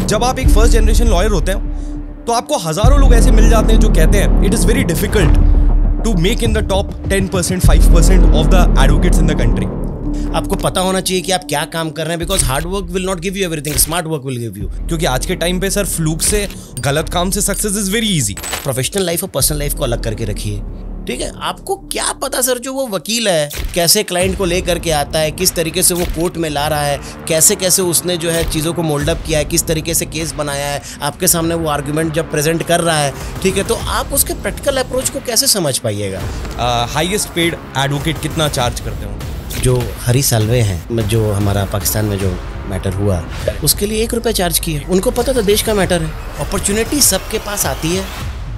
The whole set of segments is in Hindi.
जब आप एक फर्स्ट जनरेशन लॉयर होते हैं तो आपको हजारों लोग ऐसे मिल जाते हैं जो कहते हैं it is very difficult to make in the top 10%, 5% of the advocates in the country. आपको पता होना चाहिए कि आप क्या काम कर रहे हैं, because hard work will not give you everything, smart work will give you. क्योंकि आज के टाइम पे सर फ्लूक से, गलत काम से success is very easy. Professional life और पर्सनल लाइफ को अलग करके रखिए, ठीक है। आपको क्या पता सर, जो वो वकील है कैसे क्लाइंट को लेकर के आता है, किस तरीके से वो कोर्ट में ला रहा है, कैसे कैसे उसने जो है चीज़ों को मोल्ड अप किया है, किस तरीके से केस बनाया है, आपके सामने वो आर्गुमेंट जब प्रेजेंट कर रहा है, ठीक है, तो आप उसके प्रैक्टिकल अप्रोच को कैसे समझ पाइएगा। हाईएस्ट पेड एडवोकेट कितना चार्ज करते हो? जो हरी साल्वे हैं, जो हमारा पाकिस्तान में जो मैटर हुआ, उसके लिए 1 रुपया चार्ज किया। उनको पता था देश का मैटर है। अपॉर्चुनिटी सबके पास आती है,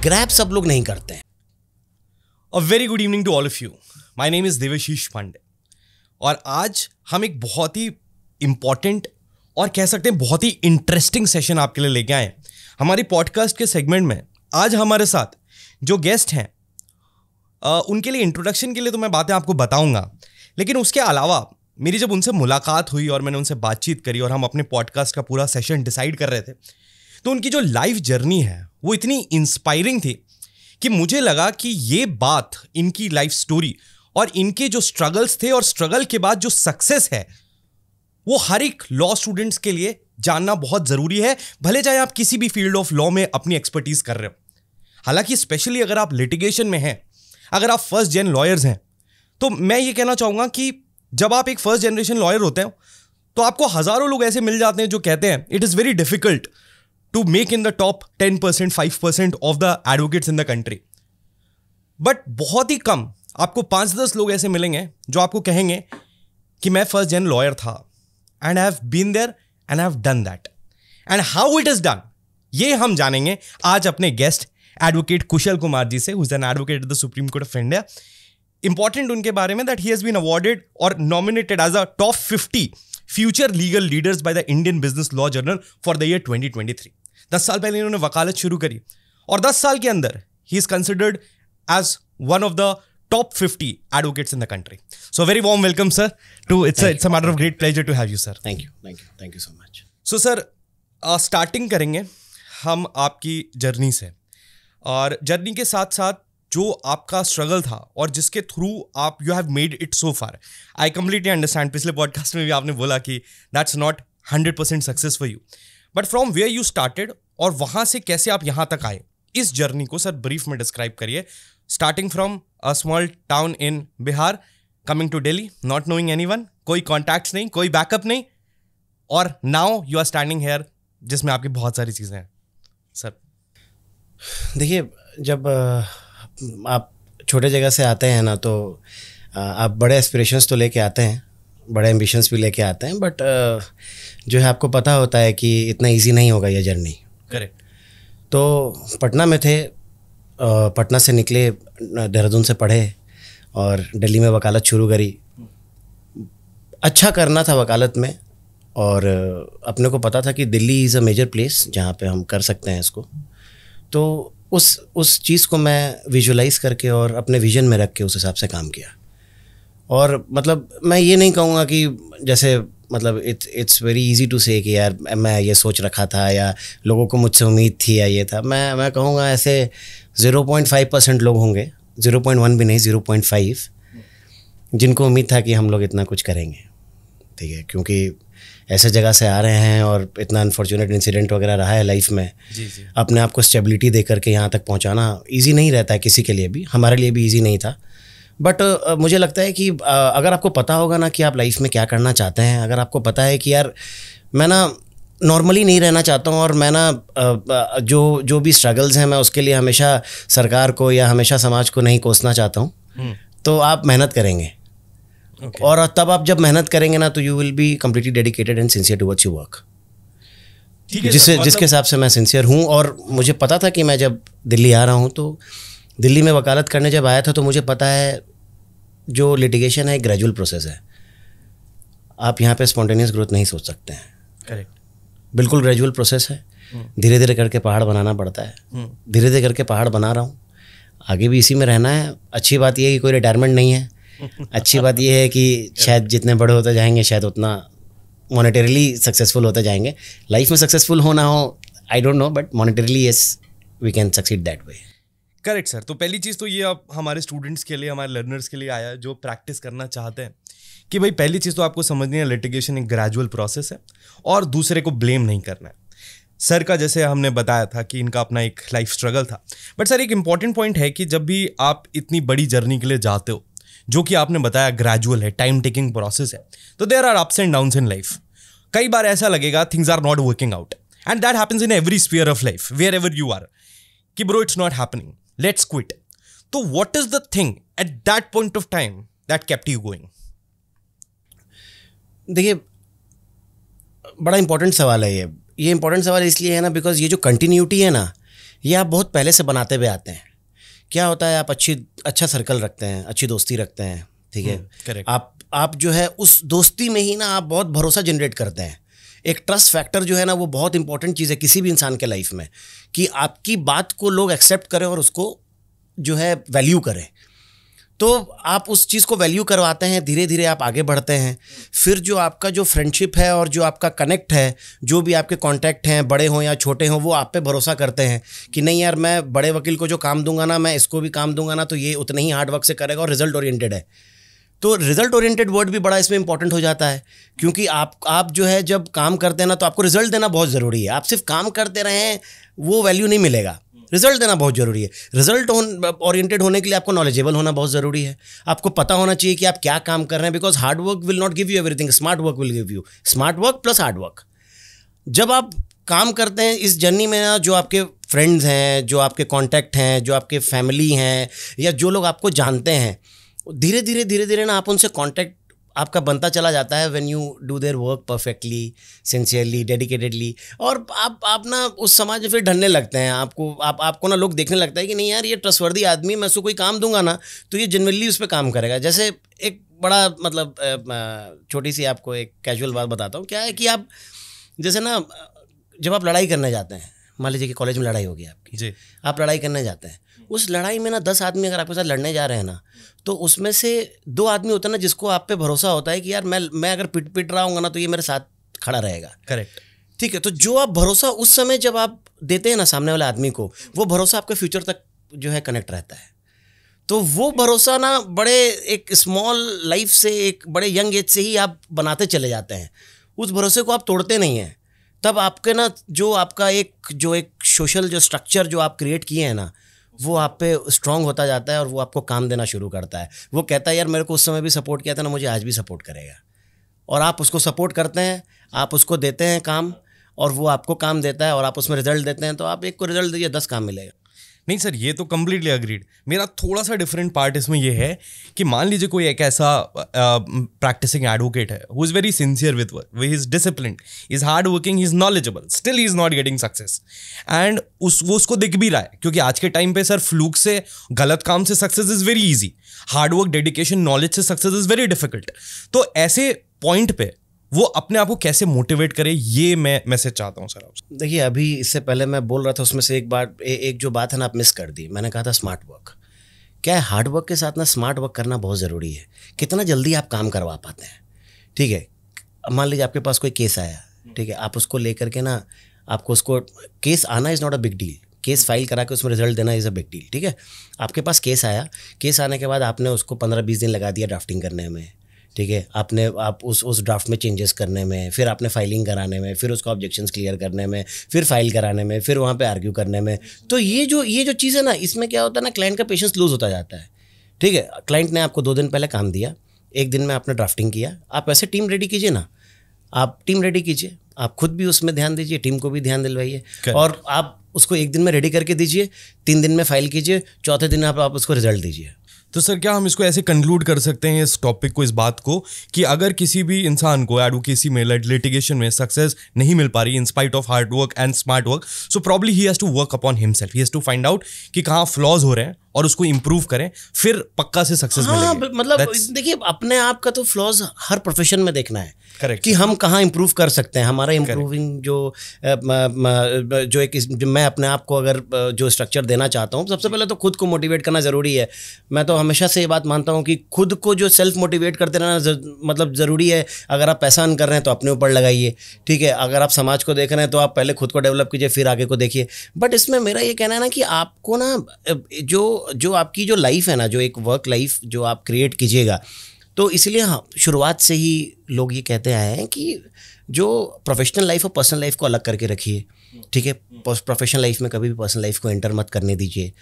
ग्रैब सब लोग नहीं करते हैं। A very good evening to all of you. My name is Debashish Pandey और आज हम एक बहुत ही इंपॉर्टेंट और कह सकते हैं बहुत ही इंटरेस्टिंग सेशन आपके लिए लेके आए हैं। हमारी पॉडकास्ट के सेगमेंट में आज हमारे साथ जो गेस्ट हैं उनके लिए इंट्रोडक्शन के लिए तो मैं बातें आपको बताऊंगा, लेकिन उसके अलावा मेरी जब उनसे मुलाकात हुई और मैंने उनसे बातचीत करी और हम अपने पॉडकास्ट का पूरा सेशन डिसाइड कर रहे थे, तो उनकी जो लाइफ जर्नी है वो इतनी इंस्पायरिंग थी कि मुझे लगा कि ये बात, इनकी लाइफ स्टोरी और इनके जो स्ट्रगल्स थे और स्ट्रगल के बाद जो सक्सेस है, वो हर एक लॉ स्टूडेंट्स के लिए जानना बहुत ज़रूरी है, भले चाहे आप किसी भी फील्ड ऑफ लॉ में अपनी एक्सपर्टीज कर रहे हो। हालांकि स्पेशली अगर आप लिटिगेशन में हैं, अगर आप फर्स्ट जेन लॉयर्स हैं, तो मैं ये कहना चाहूँगा कि जब आप एक फर्स्ट जनरेशन लॉयर होते हैं तो आपको हज़ारों लोग ऐसे मिल जाते हैं जो कहते हैं it is very difficult to make in the top 10%, 5% of the advocates in the country. But बहुत ही कम आपको 5-10 लोग ऐसे मिलेंगे जो आपको कहेंगे कि मैं फर्स्ट जेन लॉयर था and I have been there and I have done that and how it is done, ये हम जानेंगे आज अपने गेस्ट एडवोकेट कुशल कुमार जी से, who is an advocate at the Supreme Court of India. Important उनके बारे में that he has been awarded और nominated as a top 50 future legal leaders by the Indian Business Law Journal for the year 2023। 10 साल पहले इन्होंने वकालत शुरू करी और 10 साल के अंदर ही is considered as one of the top 50 advocates in the country. So very warm welcome sir to it's a matter of great pleasure to have you sir. Thank you so much. So sir starting करेंगे हम आपकी जर्नी से, और जर्नी के साथ साथ जो आपका स्ट्रगल था और जिसके थ्रू आप you have made it so far. I completely understand, पिछले पॉडकास्ट में भी आपने बोला कि that's not 100% success for you, but from where you started और वहाँ से कैसे आप यहाँ तक आए, इस जर्नी को सर ब्रीफ में डिस्क्राइब करिए। Starting from a small town in Bihar, coming to Delhi, not knowing anyone, कोई कॉन्टैक्ट्स नहीं, कोई बैकअप नहीं, और now you are standing here जिसमें आपकी बहुत सारी चीज़ें हैं सर। देखिए, जब आप छोटे जगह से आते हैं ना, तो आप बड़े एस्पिरेशंस तो लेके आते हैं, बड़े एम्बिशंस भी लेके आते हैं, बट जो है आपको पता होता है कि इतना इजी नहीं होगा ये जर्नी। करेक्ट। तो पटना में थे, पटना से निकले, देहरादून से पढ़े और दिल्ली में वकालत शुरू करी। अच्छा करना था वकालत में, और अपने को पता था कि Delhi is a major place जहाँ पे हम कर सकते हैं इसको। तो उस चीज़ को मैं विजुलाइज़ करके और अपने विजन में रख के उस हिसाब से काम किया। और मतलब मैं ये नहीं कहूँगा कि जैसे मतलब इट्स वेरी इजी टू से कि यार मैं ये सोच रखा था या लोगों को मुझसे उम्मीद थी या ये था। मैं कहूँगा ऐसे 0.5% लोग होंगे, 0.1 भी नहीं, 0.5, जिनको उम्मीद था कि हम लोग इतना कुछ करेंगे, ठीक है। क्योंकि ऐसे जगह से आ रहे हैं और इतना अनफॉर्चुनेट इंसिडेंट वगैरह रहा है लाइफ में। जी। अपने आप को स्टेबिलिटी दे करके यहाँ तक पहुँचाना ईजी नहीं रहता है किसी के लिए भी, हमारे लिए भी ईजी नहीं था। बट मुझे लगता है कि अगर आपको पता होगा ना कि आप लाइफ में क्या करना चाहते हैं, अगर आपको पता है कि यार मैं ना नॉर्मली नहीं रहना चाहता हूँ और मैं ना जो भी स्ट्रगल्स हैं मैं उसके लिए हमेशा सरकार को या हमेशा समाज को नहीं कोसना चाहता हूँ, तो आप मेहनत करेंगे। Okay. और तब आप जब मेहनत करेंगे ना, तो you will be completely dedicated and sincere towards your work. जिसके हिसाब से मैं सिंसियर हूँ। और मुझे पता था कि मैं जब दिल्ली आ रहा हूँ, तो दिल्ली में वकालत करने जब आया था, तो मुझे पता है जो लिटिगेशन है एक ग्रेजुअल प्रोसेस है। आप यहाँ पे स्पॉन्टेनियस ग्रोथ नहीं सोच सकते हैं। करेक्ट। बिल्कुल ग्रेजुअल प्रोसेस है, धीरे धीरे करके पहाड़ बनाना पड़ता है। धीरे धीरे करके पहाड़ बना रहा हूँ, आगे भी इसी में रहना है। अच्छी बात यह है कि कोई रिटायरमेंट नहीं है। अच्छी बात यह है कि शायद जितने बड़े होते जाएंगे शायद उतना मॉनेटरीली सक्सेसफुल होते जाएंगे. लाइफ में सक्सेसफुल होना हो I don't know, but monetarily yes we can succeed that way. Correct sir. तो पहली चीज़ तो ये आप हमारे स्टूडेंट्स के लिए, हमारे लर्नर्स के लिए आया जो प्रैक्टिस करना चाहते हैं कि भाई पहली चीज़ तो आपको समझनी है लिटिगेशन एक ग्रेजुअल प्रोसेस है और दूसरे को ब्लेम नहीं करना है. सर का जैसे हमने बताया था कि इनका अपना एक लाइफ स्ट्रगल था, बट सर एक इंपॉर्टेंट पॉइंट है कि जब भी आप इतनी बड़ी जर्नी के लिए जाते हो जो कि आपने बताया ग्रेजुअल है, टाइम टेकिंग प्रोसेस है, तो there are ups and downs in life. कई बार ऐसा लगेगा things are not working out and that happens in every sphere of life wherever you are कि bro it's not happening, let's quit. तो what is the thing at that point of time that kept you going? देखिए बड़ा इंपॉर्टेंट सवाल है ये इंपॉर्टेंट सवाल इसलिए है ना बिकॉज ये जो कंटिन्यूटी है ना ये आप बहुत पहले से बनाते हुए आते हैं. क्या होता है, आप अच्छा सर्कल रखते हैं, अच्छी दोस्ती रखते हैं, ठीक है. करेक्ट. आप जो है उस दोस्ती में ही ना आप बहुत भरोसा जनरेट करते हैं. एक ट्रस्ट फैक्टर जो है ना वो बहुत इंपॉर्टेंट चीज़ है किसी भी इंसान के लाइफ में, कि आपकी बात को लोग एक्सेप्ट करें और उसको जो है वैल्यू करें. तो आप उस चीज़ को वैल्यू करवाते हैं, धीरे धीरे आप आगे बढ़ते हैं. फिर जो आपका जो फ्रेंडशिप है और जो आपका कनेक्ट है, जो भी आपके कॉन्टैक्ट हैं बड़े हों या छोटे हों, वो आप पे भरोसा करते हैं कि नहीं यार मैं बड़े वकील को जो काम दूंगा ना, मैं इसको भी काम दूंगा ना, तो ये उतने ही हार्ड वर्क से करेगा और रिजल्ट ओरिएंटेड है. तो रिजल्ट ओरिएंटेड वर्ड भी बड़ा इसमें इंपॉर्टेंट हो जाता है, क्योंकि आप जो है जब काम करते हैं ना तो आपको रिजल्ट देना बहुत ज़रूरी है. आप सिर्फ काम करते रहें वो वैल्यू नहीं मिलेगा, रिजल्ट देना बहुत ज़रूरी है. रिजल्ट ओरिएंटेड होने के लिए आपको नॉलेजेबल होना बहुत ज़रूरी है. आपको पता होना चाहिए कि आप क्या काम कर रहे हैं, because hard work will not give you everything, smart work will give you. Smart work plus hard work. जब आप काम करते हैं इस जर्नी में ना, जो आपके फ्रेंड्स हैं, जो आपके कॉन्टैक्ट हैं, जो आपके फैमिली हैं या जो लोग आपको जानते हैं, धीरे धीरे ना आप उनसे कांटेक्ट आपका बनता चला जाता है. When you do their work perfectly, sincerely, dedicatedly, और आप ना उस समाज में फिर ढलने लगते हैं. आपको ना लोग देखने लगता है कि नहीं यार ये ट्रस्टवर्दी आदमी, मैं उसको कोई काम दूंगा ना तो ये जनरली उस पर काम करेगा. जैसे एक बड़ा मतलब छोटी सी आपको एक कैजुअल बात बताता हूँ. क्या है कि आप जैसे ना जब आप लड़ाई करने जाते हैं, मान लीजिए कि कॉलेज में लड़ाई हो गई आपकी जी, आप लड़ाई करने जाते हैं. उस लड़ाई में ना 10 आदमी अगर आपके साथ लड़ने जा रहे हैं ना, तो उसमें से 2 आदमी होता है ना जिसको आप पे भरोसा होता है कि यार मैं अगर पिट रहा हूँगा ना तो ये मेरे साथ खड़ा रहेगा. करेक्ट. ठीक है. तो जो आप भरोसा उस समय जब आप देते हैं ना सामने वाले आदमी को, वो भरोसा आपके फ्यूचर तक जो है कनेक्ट रहता है. तो वो भरोसा ना बड़े एक स्मॉल लाइफ से, एक बड़े यंग एज से ही आप बनाते चले जाते हैं. उस भरोसे को आप तोड़ते नहीं हैं. तब आपके ना जो आपका एक सोशल जो स्ट्रक्चर जो आप क्रिएट किए हैं ना, वो आप पे स्ट्रांग होता जाता है और वो आपको काम देना शुरू करता है. वो कहता है यार मेरे को उस समय भी सपोर्ट किया था ना, मुझे आज भी सपोर्ट करेगा. और आप उसको सपोर्ट करते हैं, आप उसको देते हैं काम और वो आपको काम देता है और आप उसमें रिजल्ट देते हैं. तो आप एक को रिजल्ट दीजिए, 10 काम मिलेगा. नहीं सर, ये तो कम्प्लीटली अग्रीड. मेरा थोड़ा सा डिफरेंट पार्ट इसमें ये है कि मान लीजिए कोई एक ऐसा प्रैक्टिसिंग एडवोकेट है who is very sincere with work, he is disciplined, he is hard working, he is knowledgeable, still he is not getting success. And वो उसको दिख भी रहा है, क्योंकि आज के टाइम पे सर फ्लूक से, गलत काम से success is very easy, hard work, dedication, knowledge से सक्सेस इज़ वेरी डिफिकल्ट. तो ऐसे पॉइंट पे वो अपने आप को कैसे मोटिवेट करे, ये मैं मैसेज चाहता हूँ सर आपसे. देखिए अभी इससे पहले मैं बोल रहा था उसमें से एक जो बात है ना आप मिस कर दी. मैंने कहा था स्मार्ट वर्क. क्या है, हार्ड वर्क के साथ ना स्मार्ट वर्क करना बहुत ज़रूरी है. कितना जल्दी आप काम करवा पाते हैं. ठीक है. मान लीजिए आपके पास कोई केस आया, ठीक है, आप उसको लेकर के ना, आपको उसको केस आना is not a big deal. Case file करा के उसमें रिजल्ट देना इज़ अ बिग डील. ठीक है. आपके पास केस आया, केस आने के बाद आपने उसको 15-20 दिन लगा दिया ड्राफ्टिंग करने में. ठीक है. आप उस ड्राफ्ट में चेंजेस करने में, फिर आपने फाइलिंग कराने में, फिर उसको ऑब्जेक्शंस क्लियर करने में, फिर फाइल कराने में, फिर वहाँ पे आर्ग्यू करने में. तो ये जो चीज़ है ना, इसमें क्या होता है ना, क्लाइंट का पेशेंस लूज़ होता जाता है. ठीक है. क्लाइंट ने आपको 2 दिन पहले काम दिया, 1 दिन में आपने ड्राफ्टिंग किया. आप ऐसे टीम रेडी कीजिए ना, आप टीम रेडी कीजिए, आप खुद भी उसमें ध्यान दीजिए, टीम को भी ध्यान दिलवाइए, और आप उसको 1 दिन में रेडी करके दीजिए, 3 दिन में फाइल कीजिए, 4थे दिन आप उसको रिजल्ट दीजिए. तो सर क्या हम इसको ऐसे कंक्लूड कर सकते हैं इस टॉपिक को, इस बात को, कि अगर किसी भी इंसान को एडवोकेसी में, लिटिगेशन में सक्सेस नहीं मिल पा रही in spite of hard work and smart work, so probably he has to work upon himself, he has to find out कि कहाँ फ्लॉज हो रहे हैं और उसको इंप्रूव करें, फिर पक्का से सक्सेस मिलेगी. मतलब देखिए अपने आप का तो फ्लॉज हर प्रोफेशन में देखना है. Correct. कि हम कहाँ इम्प्रूव कर सकते हैं, हमारा इम्प्रूविंग जो मैं अपने आप को अगर जो स्ट्रक्चर देना चाहता हूँ, सबसे पहले तो खुद को मोटिवेट करना ज़रूरी है। मैं तो हमेशा से ये बात मानता हूँ कि खुद को जो सेल्फ मोटिवेट करते रहना मतलब ज़रूरी है। अगर आप पैसा अर्न कर रहे हैं तो अपने ऊपर लगाइए, ठीक है। अगर आप समाज को देख रहे हैं तो आप पहले खुद को डेवलप कीजिए, फिर आगे को देखिए। बट इसमें मेरा ये कहना है ना कि आपको ना जो आपकी जो लाइफ है ना, जो एक वर्क लाइफ जो आप क्रिएट कीजिएगा, तो इसलिए हाँ, शुरुआत से ही लोग ये कहते आए हैं कि जो प्रोफेशनल लाइफ और पर्सनल लाइफ को अलग करके रखिए, ठीक है। प्रोफेशनल लाइफ में कभी भी पर्सनल लाइफ को एंटर मत करने दीजिए।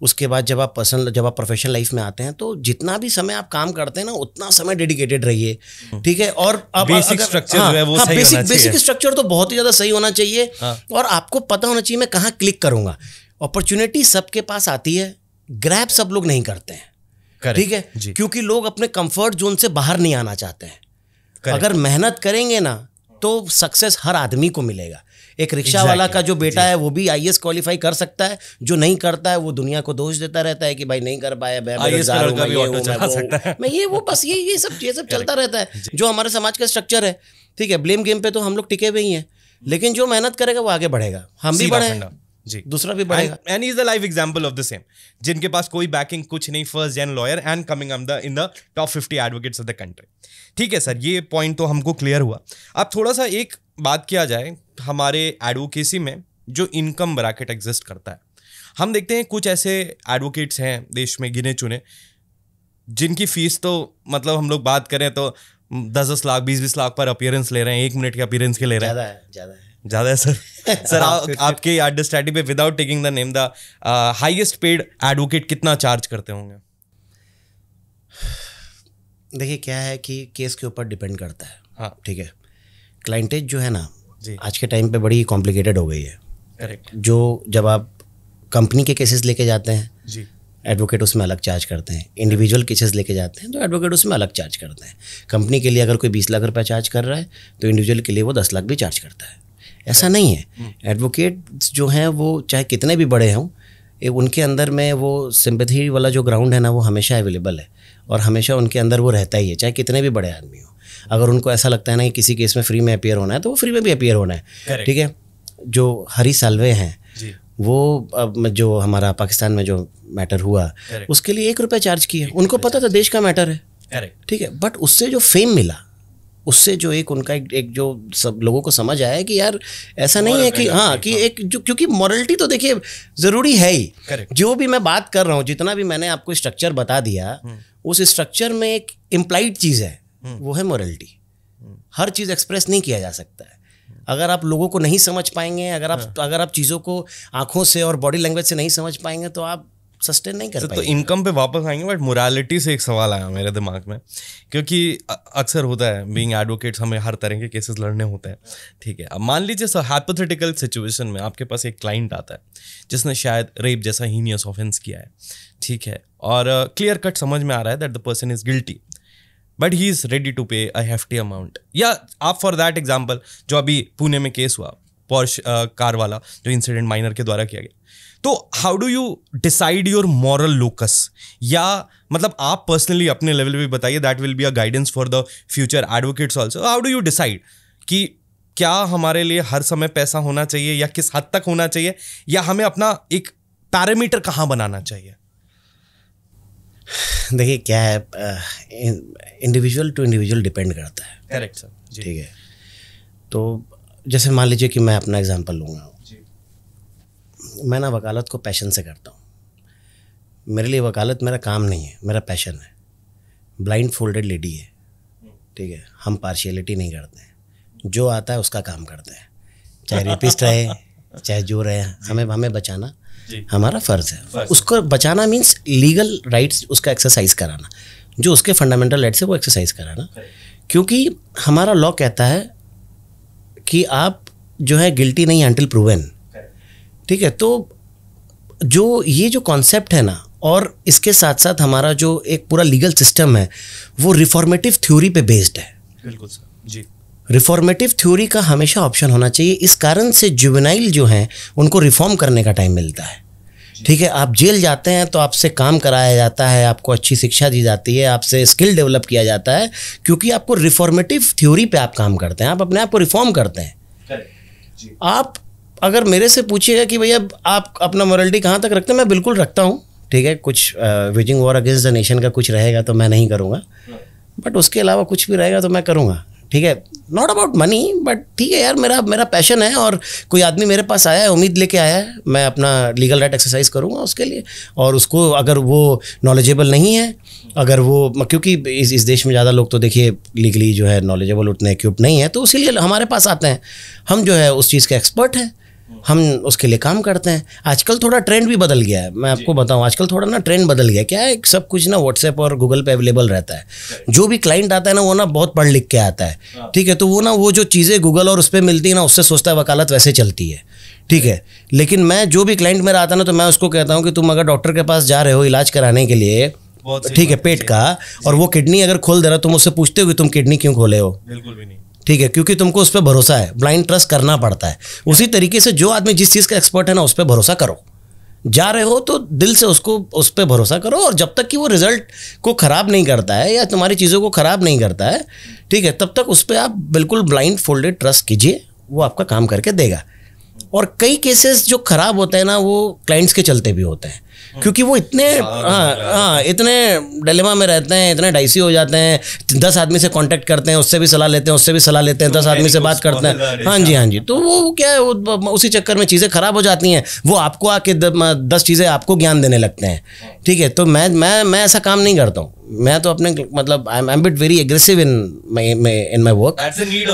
उसके बाद जब आप प्रोफेशनल लाइफ में आते हैं तो जितना भी समय आप काम करते हैं ना, उतना समय डेडिकेटेड रहिए, ठीक है। और बेसिक स्ट्रक्चर जो है वो सही होना चाहिए। बेसिक स्ट्रक्चर तो बहुत ही ज़्यादा सही होना चाहिए। और आपको पता होना चाहिए मैं कहाँ क्लिक करूँगा। अपॉर्चुनिटी सबके पास आती है, ग्रैब सब लोग नहीं करते हैं, ठीक है, क्योंकि लोग अपने कंफर्ट जोन से बाहर नहीं आना चाहते हैं। अगर मेहनत करेंगे ना तो सक्सेस हर आदमी को मिलेगा। एक रिक्शा वाला का जो बेटा है वो भी IAS क्वालिफाई कर सकता है, जो नहीं करता है वो दुनिया को दोष देता रहता है कि भाई नहीं कर पाया, मैं ये वो बस ये सब चलता रहता है, जो हमारे समाज का स्ट्रक्चर है, ठीक है। ब्लेम गेम पे तो हम लोग टिके हुए ही हैं, लेकिन जो मेहनत करेगा वो आगे बढ़ेगा, हम भी बढ़े जी, दूसरा भी बढ़ेगा। And he is the live example of the same, जिनके पास कोई बैकिंग कुछ नहीं, first gen lawyer and coming in the top 50 advocates of the country. ठीक है सर, ये पॉइंट तो हमको क्लियर हुआ। अब थोड़ा सा एक बात किया जाए, हमारे एडवोकेसी में जो इनकम ब्रैकेट एग्जिस्ट करता है, हम देखते हैं कुछ ऐसे एडवोकेट्स हैं देश में गिने चुने, जिनकी फीस तो मतलब हम लोग बात करें तो 10-10 लाख 20-20 लाख पर अपीयरेंस ले रहे हैं, 1 मिनट के अपीयरेंस के ले रहे हैं। ज़्यादा है सर। सर आपके अंडरस्टैंडिंग पे without taking the name, the highest paid advocate कितना चार्ज करते होंगे? देखिए क्या है कि केस के ऊपर डिपेंड करता है, हाँ ठीक है। क्लाइंटेज जो है ना आज के टाइम पे बड़ी कॉम्प्लिकेटेड हो गई है। करेक्ट। जो जब आप कंपनी के केसेस लेके जाते हैं जी, एडवोकेट उसमें अलग चार्ज करते हैं। इंडिविजुअल केसेस लेके जाते हैं तो एडवोकेट उसमें अलग चार्ज करते हैं। कंपनी के लिए अगर कोई 20 लाख रुपये चार्ज कर रहा है तो इंडिविजुअल के लिए वो 10 लाख भी चार्ज करता है। ऐसा नहीं है। एडवोकेट जो हैं वो चाहे कितने भी बड़े हों, उनके अंदर में वो सिंपैथी वाला जो ग्राउंड है ना वो हमेशा अवेलेबल है और हमेशा उनके अंदर वो रहता ही है, चाहे कितने भी बड़े आदमी हों। अगर उनको ऐसा लगता है ना कि किसी केस में फ्री में अपीयर होना है तो वो फ्री में भी अपीयर होना है, ठीक है। जो हरी साल्वे हैं वो जो हमारा पाकिस्तान में जो मैटर हुआ उसके लिए 1 रुपया चार्ज किया। उनको पता था देश का मैटर है, ठीक है। बट उससे जो फेम मिला, उससे जो एक उनका एक जो सब लोगों को समझ आया कि यार ऐसा नहीं है कि हाँ कि एक जो, क्योंकि मॉरलिटी तो देखिए ज़रूरी है ही। जो भी मैं बात कर रहा हूँ, जितना भी मैंने आपको स्ट्रक्चर बता दिया, उस स्ट्रक्चर में एक इम्प्लाइड चीज़ है, वो है मॉरलिटी। हर चीज़ एक्सप्रेस नहीं किया जा सकता है। अगर आप लोगों को नहीं समझ पाएंगे, अगर आप चीज़ों को आंखों से और बॉडी लैंग्वेज से नहीं समझ पाएंगे तो आप सस्टेन नहीं कर पाएंगे। तो इनकम पे वापस आएंगे, बट मोरालिटी से एक सवाल आया मेरे दिमाग में, क्योंकि अक्सर होता है बीइंग एडवोकेट्स हमें हर तरह के केसेस लड़ने होते हैं, ठीक है। अब मान लीजिए सर हाइपोथेटिकल सिचुएशन में आपके पास एक क्लाइंट आता है जिसने शायद रेप जैसा हीनियस ऑफेंस किया है, ठीक है, और क्लियर कट समझ में आ रहा है that the person is guilty, but he is ready to pay a hefty amount. या आप फॉर दैट एग्जाम्पल जो अभी पुणे में केस हुआ पॉर्श कार वाला, जो इंसिडेंट माइनर के द्वारा किया गया, तो how do you decide your moral locus? या मतलब आप पर्सनली अपने लेवल पे बताइए, that will be a guidance for the future advocates also. How do you decide कि क्या हमारे लिए हर समय पैसा होना चाहिए या किस हद तक होना चाहिए, या हमें अपना एक पैरामीटर कहाँ बनाना चाहिए? देखिए क्या है, इंडिविजुअल टू इंडिविजुअल डिपेंड करता है। करेक्ट सर, ठीक है। तो जैसे मान लीजिए कि मैं अपना एग्जांपल लूँगा, मैं ना वकालत को पैशन से करता हूँ। मेरे लिए वकालत मेरा काम नहीं है, मेरा पैशन है। ब्लाइंड फोल्डेड लेडी है, ठीक है। हम पार्शियलिटी नहीं करते हैं, जो आता है उसका काम करते हैं, चाहे रेपिस्ट रहे चाहे जो रहे, हमें बचाना हमारा फ़र्ज़ है। उसको बचाना मीन्स लीगल राइट्स उसका एक्सरसाइज कराना, जो उसके फंडामेंटल राइट्स है वो एक्सरसाइज कराना। क्योंकि हमारा लॉ कहता है कि आप जो है गिल्टी नहीं अंटिल प्रूवन, ठीक है। तो जो ये जो कॉन्सेप्ट है ना, और इसके साथ साथ हमारा जो एक पूरा लीगल सिस्टम है वो रिफॉर्मेटिव थ्योरी पे बेस्ड है। बिल्कुल सर जी। रिफॉर्मेटिव थ्योरी का हमेशा ऑप्शन होना चाहिए। इस कारण से जुवेनाइल जो हैं उनको रिफॉर्म करने का टाइम मिलता है, ठीक है, आप जेल जाते हैं तो आपसे काम कराया जाता है, आपको अच्छी शिक्षा दी जाती है, आपसे स्किल डेवलप किया जाता है, क्योंकि आपको रिफॉर्मेटिव थ्योरी पे आप काम करते हैं, आप अपने आप को रिफॉर्म करते हैं। आप अगर मेरे से पूछिएगा कि भैया आप अपना मॉरलिटी कहाँ तक रखते हैं, मैं बिल्कुल रखता हूँ। ठीक है, कुछ waging war against the nation का कुछ रहेगा तो मैं नहीं करूँगा, बट उसके अलावा कुछ भी रहेगा तो मैं करूँगा। ठीक है, नॉट अबाउट मनी, बट ठीक है यार, मेरा पैशन है, और कोई आदमी मेरे पास आया है, उम्मीद लेके आया है, मैं अपना लीगल राइट एक्सरसाइज करूँगा उसके लिए। और उसको अगर वो नॉलेजेबल नहीं है, अगर वो, क्योंकि इस देश में ज़्यादा लोग तो देखिए लीगली जो है नॉलेजेबल उतने इक्विप्ड नहीं है, तो इसीलिए हमारे पास आते हैं। हम जो है उस चीज़ के एक्सपर्ट हैं, हम उसके लिए काम करते हैं। आजकल थोड़ा ट्रेंड भी बदल गया है, मैं आपको बताऊं, आजकल थोड़ा ना ट्रेंड बदल गया। क्या है, सब कुछ ना व्हाट्सएप और गूगल पे अवेलेबल रहता है। जो भी क्लाइंट आता है ना, वो ना बहुत पढ़ लिख के आता है। ठीक है, तो वो ना वो जो चीज़ें गूगल और उस पर मिलती है ना, उससे सोचता है वकालत वैसे चलती है। ठीक है, लेकिन मैं जो भी क्लाइंट मेरा आता है ना, तो मैं उसको कहता हूँ कि तुम अगर डॉक्टर के पास जा रहे हो इलाज कराने के लिए, ठीक है, पेट का, और वो किडनी अगर खोल दे रहा, तुम उससे पूछते हो कि तुम किडनी क्यों खोले हो? बिल्कुल भी नहीं। ठीक है, क्योंकि तुमको उस पर भरोसा है, ब्लाइंड ट्रस्ट करना पड़ता है। उसी तरीके से जो आदमी जिस चीज़ का एक्सपर्ट है ना, उस पर भरोसा करो। जा रहे हो तो दिल से उसको उस पर भरोसा करो, और जब तक कि वो रिजल्ट को ख़राब नहीं करता है या तुम्हारी चीज़ों को ख़राब नहीं करता है, ठीक है, तब तक उस पर आप बिल्कुल ब्लाइंड फोल्डेड ट्रस्ट कीजिए, वो आपका काम करके देगा। और कई केसेस जो ख़राब होते हैं ना, वो क्लाइंट्स के चलते भी होते हैं, क्योंकि वो इतने इतने डिलेमा में रहते हैं, इतने डाइसी हो जाते हैं। 10 आदमी से कांटेक्ट करते हैं, उससे भी सलाह लेते हैं, उससे भी सलाह लेते हैं, 10 आदमी से बात करते हैं। हाँ जी, तो वो क्या है, वो उसी चक्कर में चीज़ें ख़राब हो जाती हैं। वो आपको आके 10 चीज़ें आपको ज्ञान देने लगते हैं। ठीक है, तो मैं ऐसा काम नहीं करता हूँ। मैं तो अपने मतलब I am bit very aggressive in my work.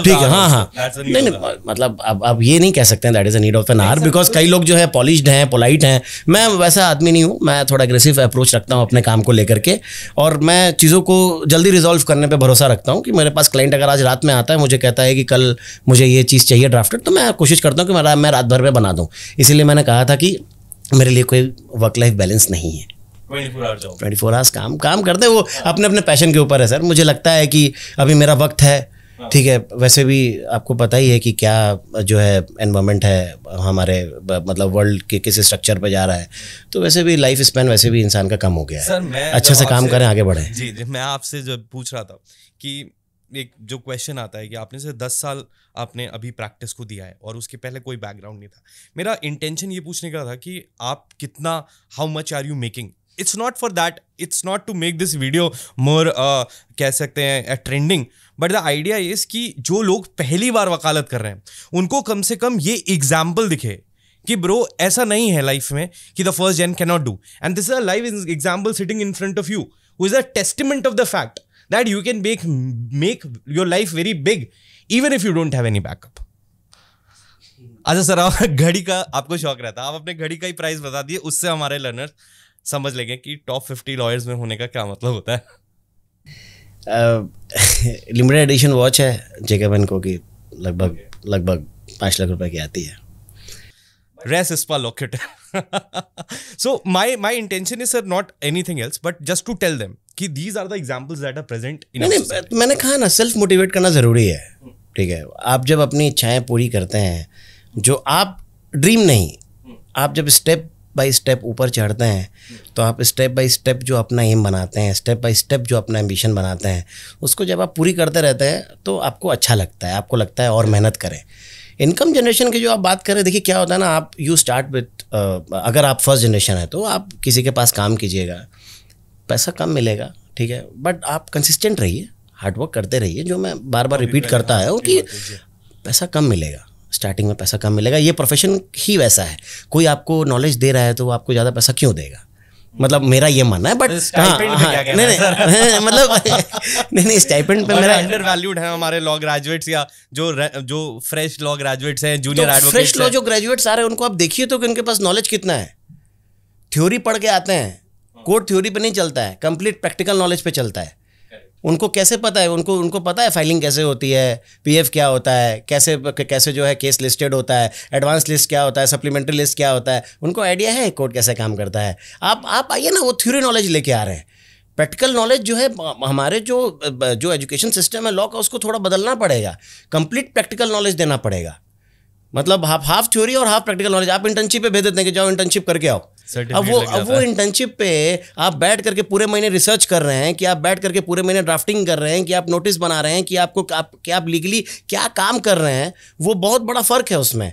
ठीक है, हाँ, नहीं, मतलब अब ये नहीं कह सकते हैं that is a need of an hour, because कई लोग जो है पॉलिश्ड हैं, पोलाइट हैं। मैं वैसा आदमी नहीं हूँ, मैं थोड़ा एग्रेसिव अप्रोच रखता हूँ अपने काम को लेकर के, और मैं चीज़ों को जल्दी रिजॉल्व करने पे भरोसा रखता हूँ। कि मेरे पास क्लाइंट अगर आज रात में आता है, मुझे कहता है कि कल मुझे ये चीज़ चाहिए ड्राफ्टेड, तो मैं कोशिश करता हूँ कि मैं रात भर में बना दूँ। इसीलिए मैंने कहा था कि मेरे लिए कोई वर्क लाइफ बैलेंस नहीं है। 24 आवर्स काम करते हैं। वो अपने पैशन के ऊपर है सर। मुझे लगता है कि अभी मेरा वक्त है, ठीक है। वैसे भी आपको पता ही है कि क्या जो है एनवायरनमेंट है हमारे, मतलब वर्ल्ड के किस स्ट्रक्चर पे जा रहा है, तो वैसे भी लाइफ स्पैन वैसे भी इंसान का कम हो गया है। सर, अच्छे से काम करें, आगे बढ़ें। जी, मैं आपसे जब पूछ रहा था कि एक जो क्वेश्चन आता है कि आपने से 10 साल आपने अभी प्रैक्टिस को दिया है और उसके पहले कोई बैकग्राउंड नहीं था। मेरा इंटेंशन ये पूछने का था कि आप कितना, how much are you making. It's not for that, it's not to make this video more कह सकते हैं trending, but the idea is कि जो लोग पहली बार वकालत कर रहे हैं उनको कम से कम ये एग्जाम्पल दिखे कि ब्रो ऐसा नहीं है लाइफ में कि the first gen can not do, and this is a live example sitting in front of you who is a testament of the fact that you can make your life very big even if you don't have any backup. अच्छा सर, आप घड़ी का आपको शौक रहता है, आप अपने घड़ी का ही प्राइस बता दिए, उससे हमारे लर्नर्स समझ लेंगे कि टॉप 50 लॉयर्स में होने का क्या मतलब होता है। लिमिटेड एडिशन वॉच है जेकब एंड को की, लगभग 5 लाख रुपए की आती है। Res Ispa Locket. So my intention is sir not anything else but just to tell them कि these are the examples that are present in our society. मैंने कहा ना, सेल्फ मोटिवेट करना ज़रूरी है। ठीक है, आप जब अपनी इच्छाएं पूरी करते हैं, जो आप ड्रीम नहीं, आप जब स्टेप बाय स्टेप ऊपर चढ़ते हैं, तो आप स्टेप बाय स्टेप जो अपना एम बनाते हैं, स्टेप बाय स्टेप जो अपना एम्बिशन बनाते हैं, उसको जब आप पूरी करते रहते हैं तो आपको अच्छा लगता है, आपको लगता है और मेहनत करें। इनकम जनरेशन की जो आप बात करें, देखिए क्या होता है ना, आप यू स्टार्ट विथ, अगर आप फर्स्ट जनरेशन है तो आप किसी के पास काम कीजिएगा, पैसा कम मिलेगा, ठीक है, बट आप कंसिस्टेंट रहिए, हार्डवर्क करते रहिए। जो मैं बार बार रिपीट करता है कि पैसा कम मिलेगा, स्टार्टिंग में पैसा कम मिलेगा। ये प्रोफेशन ही वैसा है, कोई आपको नॉलेज दे रहा है तो वो आपको ज़्यादा पैसा क्यों देगा, मतलब मेरा ये मानना है। बट नहीं मतलब नहीं स्टाइपेंड पे मेरा अंडर वैल्यूड है हमारे लॉ ग्रेजुएट्स या जो फ्रेश लॉ ग्रेजुएट्स हैं, जूनियर एडवोकेट्स, फ्रेश लॉ जो ग्रेजुएट्स आ रहे हैं उनको आप देखिए तो कि उनके पास नॉलेज कितना है। थ्योरी पढ़ के आते हैं, कोर्ट थ्योरी पे नहीं चलता है, कंप्लीट प्रैक्टिकल नॉलेज पे चलता है। उनको कैसे पता है, उनको पता है फाइलिंग कैसे होती है, पीएफ क्या होता है, कैसे जो है केस लिस्टेड होता है, एडवांस लिस्ट क्या होता है, सप्लीमेंट्री लिस्ट क्या होता है, उनको आइडिया है कोर्ट कैसे काम करता है। आप आइए ना, वो थ्योरी नॉलेज लेके आ रहे हैं। प्रैक्टिकल नॉलेज जो है हमारे जो एजुकेशन सिस्टम है लॉ का, उसको थोड़ा बदलना पड़ेगा, कंप्लीट प्रैक्टिकल नॉलेज देना पड़ेगा। मतलब हाफ थ्योरी और हाफ प्रैक्टिकल नॉलेज। आप इंटर्नशिप पे भेज देते हैं कि जाओ इंटर्नशिप करके आओ, अब वो इंटर्नशिप पे आप बैठ करके पूरे महीने रिसर्च कर रहे हैं, कि आप बैठ करके पूरे महीने ड्राफ्टिंग कर रहे हैं, कि आप नोटिस बना रहे हैं, कि आप लीगली क्या काम कर रहे हैं, वो बहुत बड़ा फर्क है उसमें।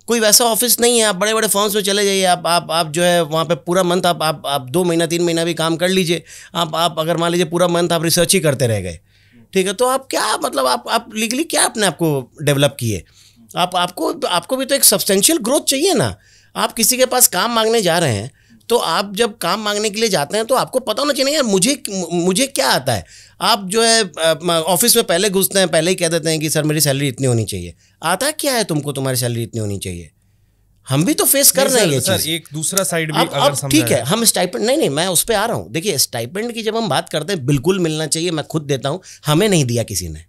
कोई वैसा ऑफिस नहीं है, आप बड़े बड़े फर्म्स में चले जाइए, आप जो है वहाँ पे पूरा मंथ आप 2 महीना 3 महीना भी काम कर लीजिए, आप अगर मान लीजिए पूरा मंथ आप रिसर्च ही करते रह गए, ठीक है, तो आप क्या मतलब आप लीगली क्या अपने आप को डेवलप किए? आपको भी तो एक सब्सटेंशियल ग्रोथ चाहिए ना। आप किसी के पास काम मांगने जा रहे हैं, तो आप जब काम मांगने के लिए जाते हैं तो आपको पता होना चाहिए यार मुझे क्या आता है। आप जो है ऑफिस में पहले घुसते हैं, पहले ही कह देते हैं कि सर मेरी सैलरी इतनी होनी चाहिए। आता क्या है तुमको, तुम्हारी सैलरी इतनी होनी चाहिए? हम भी तो फेस कर रहे हैं ये चीज। एक दूसरा साइड भी अगर समझा ठीक है, हम स्टाइपेंड नहीं मैं उस पर आ रहा हूँ। देखिए स्टाइपेंड की जब हम बात करते हैं, बिल्कुल मिलना चाहिए, मैं खुद देता हूँ, हमें नहीं दिया किसी ने,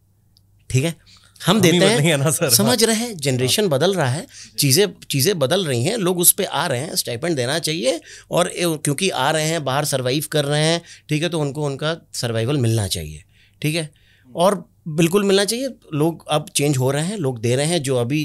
ठीक है, हम देते हैं, समझ रहे हैं, जनरेशन बदल रहा है, चीज़ें बदल रही हैं, लोग उस पर आ रहे हैं, स्टाइपेंड देना चाहिए। और क्योंकि आ रहे हैं, बाहर सर्वाइव कर रहे हैं, ठीक है, तो उनको उनका सर्वाइवल मिलना चाहिए, ठीक है, और बिल्कुल मिलना चाहिए। लोग अब चेंज हो रहे हैं, लोग दे रहे हैं, जो अभी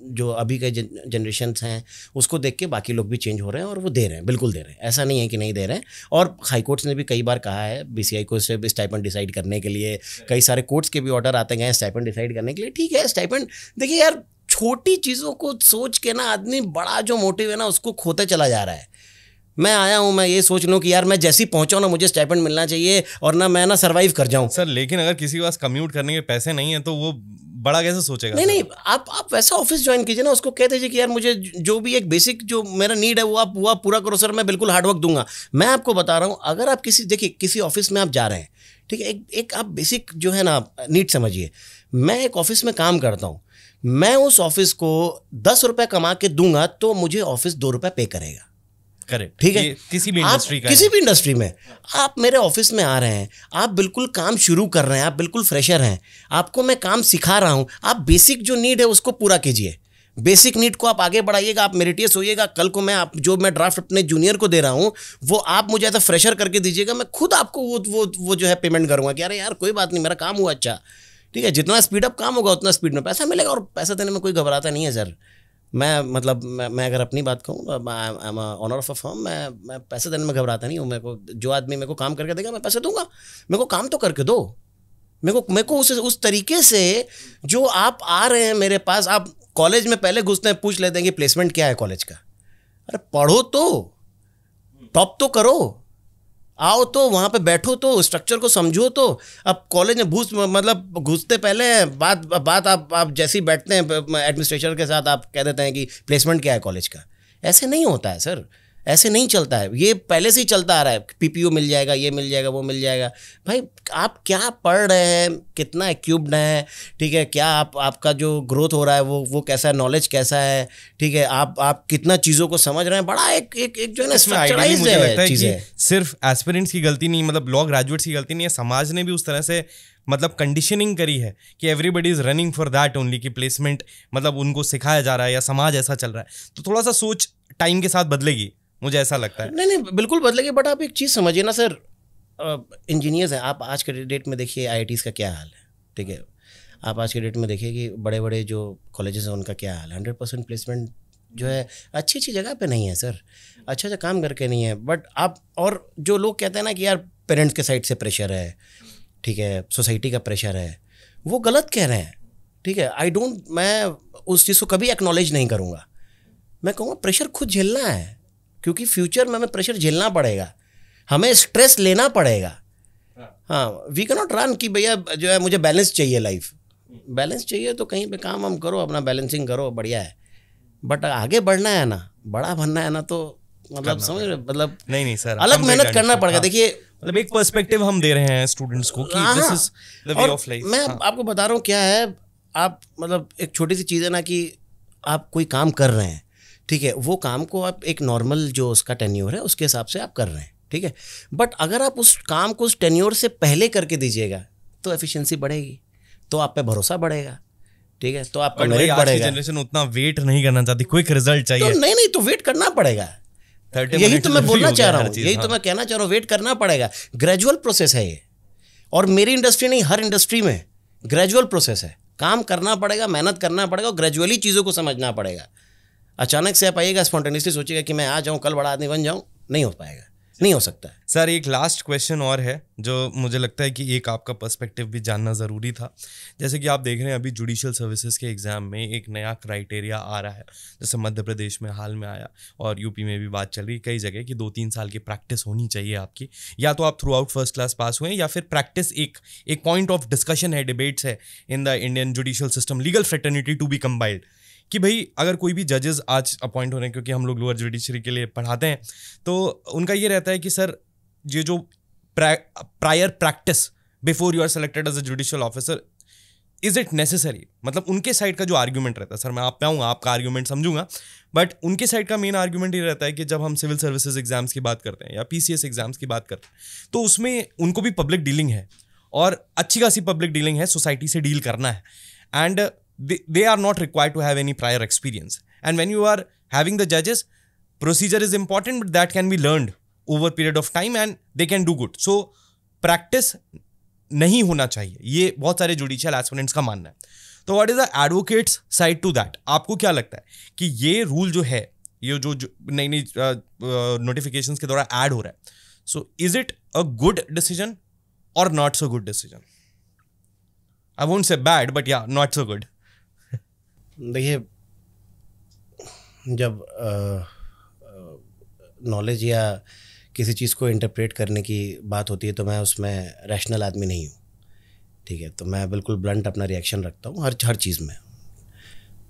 जो अभी के जनरेशन्स हैं उसको देख के बाकी लोग भी चेंज हो रहे हैं और वो दे रहे हैं, बिल्कुल दे रहे हैं, ऐसा नहीं है कि नहीं दे रहे हैं। और हाई कोर्ट्स ने भी कई बार कहा है बीसीआई को स्टाइपेंड डिसाइड करने के लिए, कई सारे कोर्ट्स के भी ऑर्डर आते गए स्टाइपेंड डिसाइड करने के लिए। ठीक है, स्टाइपेंड देखिए यार, छोटी चीज़ों को सोच के ना आदमी बड़ा जो मोटिव है ना उसको खोते चला जा रहा है। मैं आया हूँ, मैं ये सोच लूँ कि यार मैं जैसे ही पहुँचा ना मुझे स्टाइपेंड मिलना चाहिए और ना मैं ना सर्वाइव कर जाऊँ। सर लेकिन अगर किसी के पास कम्यूट करने के पैसे नहीं है तो वो बड़ा कैसे सोचेगा? नहीं, आप वैसा ऑफिस ज्वाइन कीजिए ना, उसको कह दीजिए कि यार मुझे जो भी एक बेसिक जो मेरा नीड है वो आप पूरा करो सर, मैं बिल्कुल हार्डवर्क दूंगा। मैं आपको बता रहा हूँ, अगर आप किसी ऑफिस में आप जा रहे हैं, ठीक है, एक आप बेसिक जो है ना नीड समझिए। मैं एक ऑफिस में काम करता हूँ, मैं उस ऑफिस को 10 रुपये कमा के दूंगा तो मुझे ऑफिस 2 रुपये पे करेगा। करेक्ट, ठीक है, किसी भी इंडस्ट्री का, किसी भी इंडस्ट्री में आप मेरे ऑफिस में आ रहे हैं, आप बिल्कुल काम शुरू कर रहे हैं, आप बिल्कुल फ्रेशर हैं, आपको मैं काम सिखा रहा हूं, आप बेसिक जो नीड है उसको पूरा कीजिए, बेसिक नीड को आप आगे बढ़ाइएगा, आप मेरिटियस होइएगा। कल को मैं ड्राफ्ट अपने जूनियर को दे रहा हूं वो आप मुझे ऐसा फ्रेशर करके दीजिएगा, मैं खुद आपको वो जो है पेमेंट करूंगा कि अरे यार कोई बात नहीं, मेरा काम हुआ अच्छा, ठीक है, जितना स्पीडअप काम होगा उतना स्पीड में पैसा मिलेगा। और पैसा देने में कोई घबराता नहीं है सर। मैं अगर अपनी बात कहूँ, I am owner of a firm, मैं पैसे देने में घबराता नहीं हूँ। मेरे को जो आदमी मेरे को काम करके देगा मैं पैसे दूंगा, मेरे को काम तो करके दो। मेरे को उस तरीके से जो आप आ रहे हैं मेरे पास, आप कॉलेज में पहले घुसते हैं पूछ लेते हैं कि प्लेसमेंट क्या है कॉलेज का। अरे पढ़ो तो, टॉप तो करो, आओ तो वहाँ पे बैठो तो, स्ट्रक्चर को समझो तो। अब कॉलेज में घुसते पहले बात आप जैसे ही बैठते हैं एडमिनिस्ट्रेटर के साथ आप कह देते हैं कि प्लेसमेंट क्या है कॉलेज का। ऐसे नहीं होता है सर, ऐसे नहीं चलता है, ये पहले से ही चलता आ रहा है। पीपीओ मिल जाएगा, ये मिल जाएगा, वो मिल जाएगा। भाई आप क्या पढ़ रहे हैं, कितना एक्यूब्ड हैं, ठीक है, क्या आपका जो ग्रोथ हो रहा है वो कैसा है, नॉलेज कैसा है, ठीक है, आप कितना चीज़ों को समझ रहे हैं। बड़ा एक जो है ना स्ट्रक्चराइज्ड है चीज़ें। सिर्फ एस्पिरेंट्स की गलती नहीं, मतलब लॉ ग्रेजुएट्स की गलती नहीं है, समाज ने भी उस तरह से मतलब कंडीशनिंग करी है कि everybody is running for that only, कि प्लेसमेंट मतलब उनको सिखाया जा रहा है या समाज ऐसा चल रहा है। तो थोड़ा सा सोच टाइम के साथ बदलेगी, मुझे ऐसा लगता है। नहीं बिल्कुल बदलेगी। बट आप एक चीज़ समझिए ना सर, इंजीनियर्स हैं, आप आज के डेट में देखिए आईआईटीज़ का क्या हाल है, ठीक है, आप आज के डेट में देखिए कि बड़े बड़े जो कॉलेजेस हैं उनका क्या हाल है। 100% प्लेसमेंट जो है अच्छी जगह पे नहीं है सर, अच्छा काम करके नहीं है। बट आप, और जो लोग कहते हैं ना कि यार पेरेंट्स के साइड से प्रेशर है, ठीक है, सोसाइटी का प्रेशर है, वो गलत कह रहे हैं, ठीक है। मैं उस चीज़ को कभी एक्नॉलेज नहीं करूँगा। मैं कहूँगा प्रेशर खुद झेलना है, क्योंकि फ्यूचर में हमें प्रेशर झेलना पड़ेगा, हमें स्ट्रेस लेना पड़ेगा। हाँ, वी कैन नॉट रन कि भैया जो है मुझे बैलेंस चाहिए, लाइफ बैलेंस चाहिए तो कहीं पे काम हम करो, अपना बैलेंसिंग करो, बढ़िया है। बट आगे बढ़ना है ना, बड़ा बनना है ना, तो मतलब समझ रहे, मतलब नहीं सर, अलग मेहनत करना पड़ेगा। देखिए मतलब एक पर्सपेक्टिव हम दे रहे हैं स्टूडेंट्स को कि this is the way of life. मैं आपको बता रहा हूँ क्या है, आप मतलब एक छोटी सी चीज़ है ना कि आप कोई काम कर रहे हैं, ठीक है, वो काम को आप एक नॉर्मल जो उसका टेन्योर है उसके हिसाब से आप कर रहे हैं, ठीक है। बट अगर आप उस काम को उस टेन्योर से पहले करके दीजिएगा तो एफिशिएंसी बढ़ेगी, तो आप पे भरोसा बढ़ेगा, ठीक है, तो आपका मेरिट बढ़ेगा। जनरेशन उतना वेट नहीं करना चाहती, क्विक रिजल्ट चाहिए। तो नहीं तो वेट करना पड़ेगा, यही तो मैं बोलना चाह रहा हूँ, यही तो मैं कहना चाह रहा हूँ, वेट करना पड़ेगा। ग्रेजुअल प्रोसेस है ये, और मेरी इंडस्ट्री नहीं, हर इंडस्ट्री में ग्रेजुअल प्रोसेस है। काम करना पड़ेगा, मेहनत करना पड़ेगा, और ग्रेजुअली चीज़ों को समझना पड़ेगा। अचानक से आप आइएगा, स्पॉन्टेनियसली सोचिएगा कि मैं आ जाऊँ, कल बड़ा आदमी बन जाऊँ, नहीं हो पाएगा, नहीं हो सकता है। सर एक लास्ट क्वेश्चन और है जो मुझे लगता है कि एक आपका पर्सपेक्टिव भी जानना ज़रूरी था। जैसे कि आप देख रहे हैं अभी जुडिशियल सर्विसेज के एग्ज़ाम में एक नया क्राइटेरिया आ रहा है, जैसे मध्य प्रदेश में हाल में आया और यूपी में भी बात चल रही कई जगह कि 2-3 साल की प्रैक्टिस होनी चाहिए आपकी, या तो आप throughout first class pass हुए या फिर प्रैक्टिस एक पॉइंट ऑफ डिस्कशन है, डिबेट्स है in the Indian judicial system, legal fraternity to be combined, कि भाई अगर कोई भी जजेस आज अपॉइंट हो रहे हैं, क्योंकि हम लोग लोअर जुडिशरी के लिए पढ़ाते हैं, तो उनका ये रहता है कि सर ये जो prior practice before you are selected as a judicial officer, is it necessary? मतलब उनके साइड का जो आर्ग्यूमेंट रहता है, सर मैं आप पे आऊँगा, आपका आर्ग्यूमेंट समझूंगा, बट उनके साइड का मेन आर्ग्यूमेंट ये रहता है कि जब हम सिविल सर्विसेज एग्जाम्स की बात करते हैं या PCS एग्जाम्स की बात करते हैं, तो उसमें उनको भी पब्लिक डीलिंग है और अच्छी खासी पब्लिक डीलिंग है, सोसाइटी से डील करना है, and they are not required to have any prior experience. And when you are having the judges, procedure is important, but that can be learned over period of time and they can do good. So practice नहीं होना चाहिए, ये बहुत सारे जुडिशियल एस्पिरेंट्स का मानना है। तो what is the advocates side to that? आपको क्या लगता है कि ये रूल जो है, ये जो नई नई नोटिफिकेशंस के द्वारा ऐड हो रहा है, so is it a good decision or not so good decision? I won't say bad, but yeah not so good. देखिए, जब नॉलेज या किसी चीज़ को इंटरप्रेट करने की बात होती है तो मैं उसमें रैशनल आदमी नहीं हूँ, ठीक है। तो मैं बिल्कुल ब्लंट अपना रिएक्शन रखता हूँ हर चीज़ में।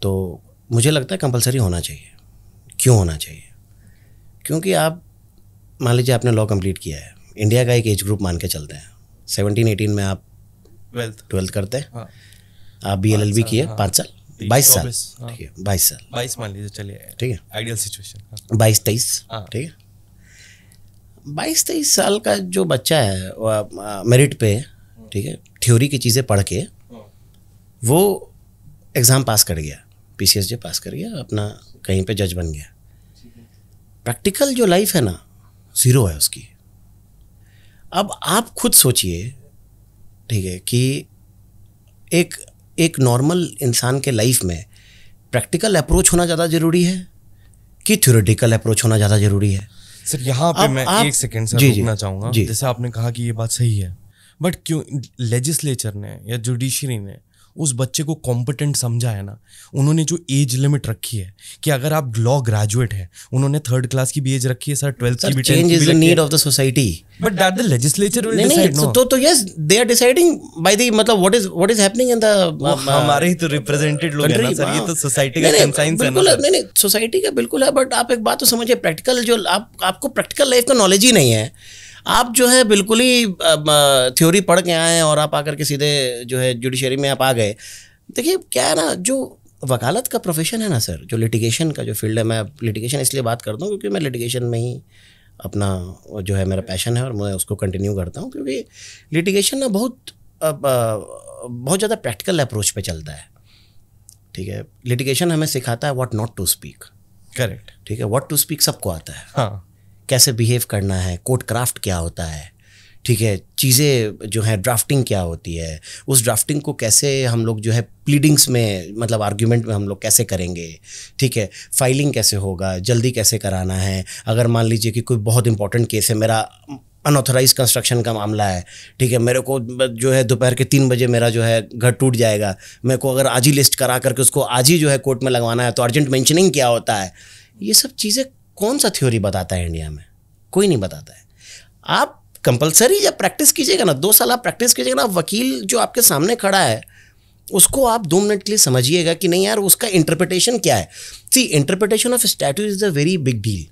तो मुझे लगता है कंपलसरी होना चाहिए। क्यों होना चाहिए? क्योंकि आप मान लीजिए आपने लॉ कंप्लीट किया है, इंडिया का एक एज ग्रुप मान के चलते हैं, 17-18 में आप 12th करते हैं। हाँ। आप BLLB किए 5 साल, 22 साल, ठीक है, 22 साल, 22 मान लीजिए, चलिए, ठीक है, आइडियल सिचुएशन, 22-23, ठीक है। 22-23 साल का जो बच्चा है वो मेरिट पे, ठीक है, थ्योरी की चीज़ें पढ़ के वो एग्ज़ाम पास कर गया, PCSJ पास कर गया, अपना कहीं पे जज बन गया। प्रैक्टिकल जो लाइफ है ना, ज़ीरो है उसकी। अब आप खुद सोचिए, ठीक है, कि एक नॉर्मल इंसान के लाइफ में प्रैक्टिकल अप्रोच होना ज़्यादा ज़रूरी है कि थ्योरेटिकल अप्रोच होना ज़्यादा ज़रूरी है? सर यहाँ पे मैं एक सेकंड सर रुकना चाहूँगा। जैसे आपने कहा कि ये बात सही है, बट क्यों लेजिस्लेचर ने या जुडिशरी ने उस बच्चे को कॉम्पिटेंट समझा है ना? उन्होंने जो एज लिमिट रखी है कि अगर आप लॉ ग्रेजुएट है, उन्होंने 3rd क्लास की भी एज रखी है, सर 12th की भी, 10th की भी, need of the society, but that the legislature will decide. No, तो yes, they are deciding by the, मतलब what is happening in the, हमारे ही तो रिप्रेजेंटेड लोग हैं ना सर, ये तो सोसाइटी का कंसाइंस है ना। नहीं, सोसाइटी का बिल्कुल है, बट आप एक बात तो समझिए, प्रैक्टिकल जो आपको प्रैक्टिकल लाइफ का नॉलेज ही नहीं है। आप जो है बिल्कुल ही थ्योरी पढ़ के आए और आप आकर के सीधे जो है जुडिशरी में आप आ गए। देखिए क्या है ना, जो वकालत का प्रोफेशन है ना सर, जो लिटिगेशन का जो फील्ड है, मैं लिटिगेशन इसलिए बात करता हूँ क्योंकि मैं लिटिगेशन में ही अपना जो है मेरा पैशन है और मैं उसको कंटिन्यू करता हूँ, क्योंकि लिटिगेशन ना बहुत ज़्यादा प्रैक्टिकल अप्रोच पे चलता है, ठीक है। लिटिगेशन हमें सिखाता है what not to speak, correct, ठीक है। व्हाट टू स्पीक सबको आता है, हाँ, कैसे बिहेव करना है, कोर्ट क्राफ्ट क्या होता है, ठीक है, चीज़ें जो है ड्राफ्टिंग क्या होती है, उस ड्राफ्टिंग को कैसे हम लोग जो है प्लीडिंग्स में, मतलब आर्ग्यूमेंट में हम लोग कैसे करेंगे, ठीक है, फाइलिंग कैसे होगा, जल्दी कैसे कराना है। अगर मान लीजिए कि कोई बहुत इंपॉर्टेंट केस है, मेरा अनऑथराइज कंस्ट्रक्शन का मामला है, ठीक है, मेरे को जो है दोपहर के 3 बजे मेरा जो है घर टूट जाएगा, मेरे को अगर आज ही लिस्ट करा करके उसको आज ही जो है कोर्ट में लगवाना है, तो अर्जेंट मेंशनिंग क्या होता है, ये सब चीज़ें कौन सा थ्योरी बताता है इंडिया में? कोई नहीं बताता है। आप कंपलसरी जब प्रैक्टिस कीजिएगा ना, 2 साल आप प्रैक्टिस कीजिएगा ना, वकील जो आपके सामने खड़ा है उसको आप 2 मिनट के लिए समझिएगा कि नहीं यार, उसका इंटरप्रिटेशन क्या है। See, interpretation of statute is a very big deal,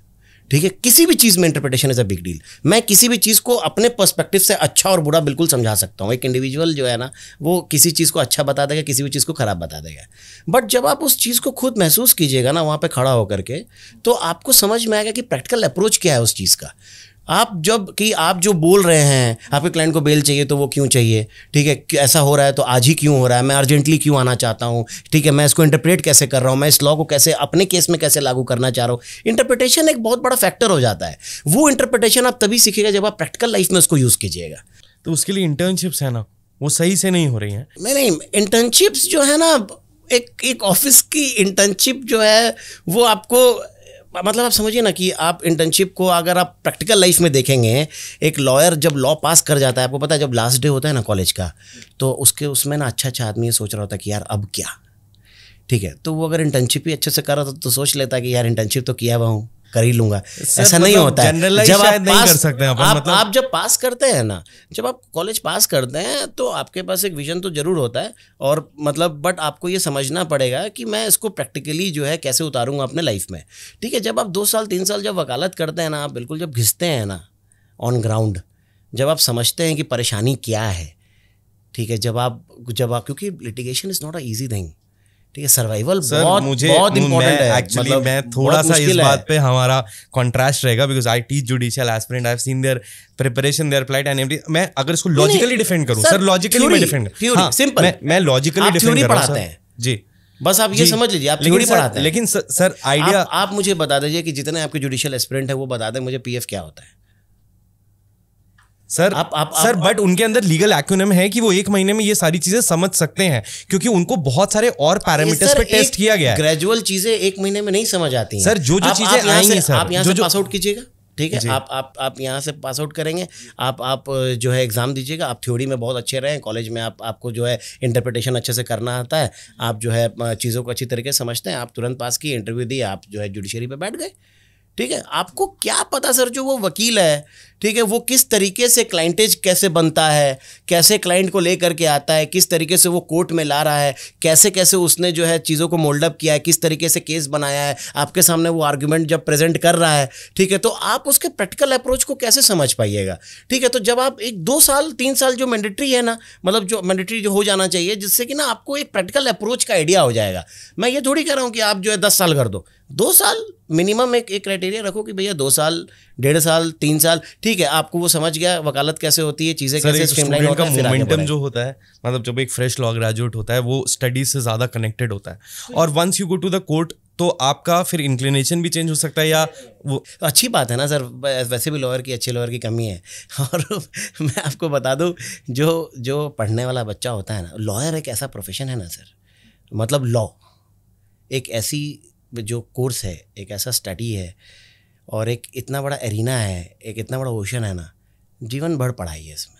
ठीक है। किसी भी चीज़ में interpretation is a big deal. मैं किसी भी चीज़ को अपने पर्सपेक्टिव से अच्छा और बुरा बिल्कुल समझा सकता हूँ। एक इंडिविजुअल जो है ना, वो किसी चीज़ को अच्छा बता देगा, किसी भी चीज़ को ख़राब बता देगा, बट जब आप उस चीज़ को खुद महसूस कीजिएगा ना वहाँ पर खड़ा होकर के, तो आपको समझ में आएगा कि प्रैक्टिकल अप्रोच क्या है उस चीज़ का। आप जो बोल रहे हैं, आपके क्लाइंट को बेल चाहिए तो वो क्यों चाहिए, ठीक है, ऐसा हो रहा है तो आज ही क्यों हो रहा है, मैं अर्जेंटली क्यों आना चाहता हूँ, ठीक है, मैं इसको इंटरप्रेट कैसे कर रहा हूँ, मैं इस लॉ को कैसे अपने केस में कैसे लागू करना चाह रहा हूँ। इंटरप्रिटेशन एक बहुत बड़ा फैक्टर हो जाता है। वो इंटरप्रिटेशन आप तभी सीखिएगा जब आप प्रैक्टिकल लाइफ में उसको यूज़ कीजिएगा। तो उसके लिए इंटर्नशिप्स है ना, वो सही से नहीं हो रही हैं। नहीं, इंटर्नशिप्स जो है ना, एक ऑफिस की इंटर्नशिप जो है वो आपको, मतलब आप समझिए ना कि आप इंटर्नशिप को अगर आप प्रैक्टिकल लाइफ में देखेंगे, एक लॉयर जब लॉ पास कर जाता है, आपको पता है जब लास्ट डे होता है ना कॉलेज का, तो उसमें ना अच्छा आदमी ये सोच रहा होता है कि यार अब क्या, ठीक है, तो वो अगर इंटर्नशिप ही अच्छे से कर रहा था तो सोच लेता कि यार इंटर्नशिप तो किया हुआ हूँ, कर ही लूंगा। ऐसा नहीं होता है। जब आप पास कर सकते हैं आप जब पास करते हैं ना, जब आप कॉलेज पास करते हैं तो आपके पास एक विजन तो जरूर होता है, और मतलब बट आपको ये समझना पड़ेगा कि मैं इसको प्रैक्टिकली जो है कैसे उतारूंगा अपने लाइफ में, ठीक है। जब आप 2 साल 3 साल जब वकालत करते हैं ना, आप बिल्कुल जब घिसते हैं ना ऑन ग्राउंड, जब आप समझते हैं कि परेशानी क्या है, ठीक है, जब आप क्योंकि litigation is not a easy thing, ठीक है, सर्वाइवल बहुत इंपॉर्टेंट है। एक्चुअली मतलब मैं थोड़ा सा इस बात पे हमारा कॉन्ट्रास्ट रहेगा, because I teach judicial aspirant, I have seen their preparation, their plight and everything. मैं अगर इसको लॉजिकली डिफेंड करूं सर, लॉजिकली मैं डिफेंड, हां सिंपल, मैं लॉजिकली डिफेंड कर रहा हूं सर जी। बस आप ये समझ लीजिए, आप थ्योरी पढ़ाते हैं। लेकिन सर आइडिया आप मुझे बता दीजिए कि जितने आपके जुडिशियल एस्पिरेंट है वो बता दें मुझे पीएफ क्या होता है सर। सर बट उनके अंदर लीगल एक्रोनिम है कि वो 1 महीने में ये सारी चीजें समझ सकते हैं, क्योंकि उनको बहुत सारे और पैरामीटर्स पे टेस्ट किया गया है। ग्रेजुअल चीजें 1 महीने में नहीं समझ आती हैं सर। जो चीजें आएंगी सर, आप यहाँ से पास आउट कीजिएगा, ठीक है, आप यहाँ से पास आउट करेंगे, आप जो है एग्जाम दीजिएगा, आप थ्योरी में बहुत अच्छे रहें, कॉलेज में आपको जो है इंटरप्रिटेशन अच्छे से करना आता है, आप जो है चीज़ों को अच्छी तरीके से समझते हैं, आप तुरंत पास किए, इंटरव्यू दिए, आप जो है जुडिशरी पे बैठ गए, ठीक है। आपको क्या पता सर जो वो वकील है, ठीक है, वो किस तरीके से क्लाइंटेज कैसे बनता है, कैसे क्लाइंट को लेकर के आता है, किस तरीके से वो कोर्ट में ला रहा है, कैसे कैसे उसने जो है चीज़ों को मोल्ड अप किया है, किस तरीके से केस बनाया है, आपके सामने वो आर्ग्यूमेंट जब प्रेजेंट कर रहा है, ठीक है, तो आप उसके प्रैक्टिकल अप्रोच को कैसे समझ पाइएगा, ठीक है। तो जब आप 2 साल 3 साल जो मैंडेटरी है ना, मतलब जो मैंडेटरी जो हो जाना चाहिए, जिससे कि ना आपको एक प्रैक्टिकल अप्रोच का आइडिया हो जाएगा। मैं ये थोड़ी कह रहा हूँ कि आप जो है 10 साल कर दो, 2 साल मिनिमम एक क्राइटेरिया रखो कि भैया 2 साल 1.5 साल 3 साल, ठीक है, आपको वो समझ गया वकालत कैसे होती है, चीजें कैसे स्ट्रीमलाइन होता है, फिर मोमेंटम जो होता है, मतलब जब एक फ्रेश लॉ ग्रेजुएट होता है वो स्टडीज से ज्यादा कनेक्टेड होता है, और once you go to the court तो आपका फिर इंक्लिनेशन भी चेंज हो सकता है, या वो अच्छी बात है ना सर। वैसे भी लॉयर की अच्छे लॉयर की कमी है। और मैं आपको बता दूं, जो पढ़ने वाला बच्चा होता है ना, लॉयर एक ऐसा प्रोफेशन है ना सर, मतलब लॉ एक ऐसी जो कोर्स है, एक ऐसा स्टडी है, और एक इतना बड़ा एरिना है, एक इतना बड़ा ओशन है ना, जीवन भर पढ़ाई है इसमें।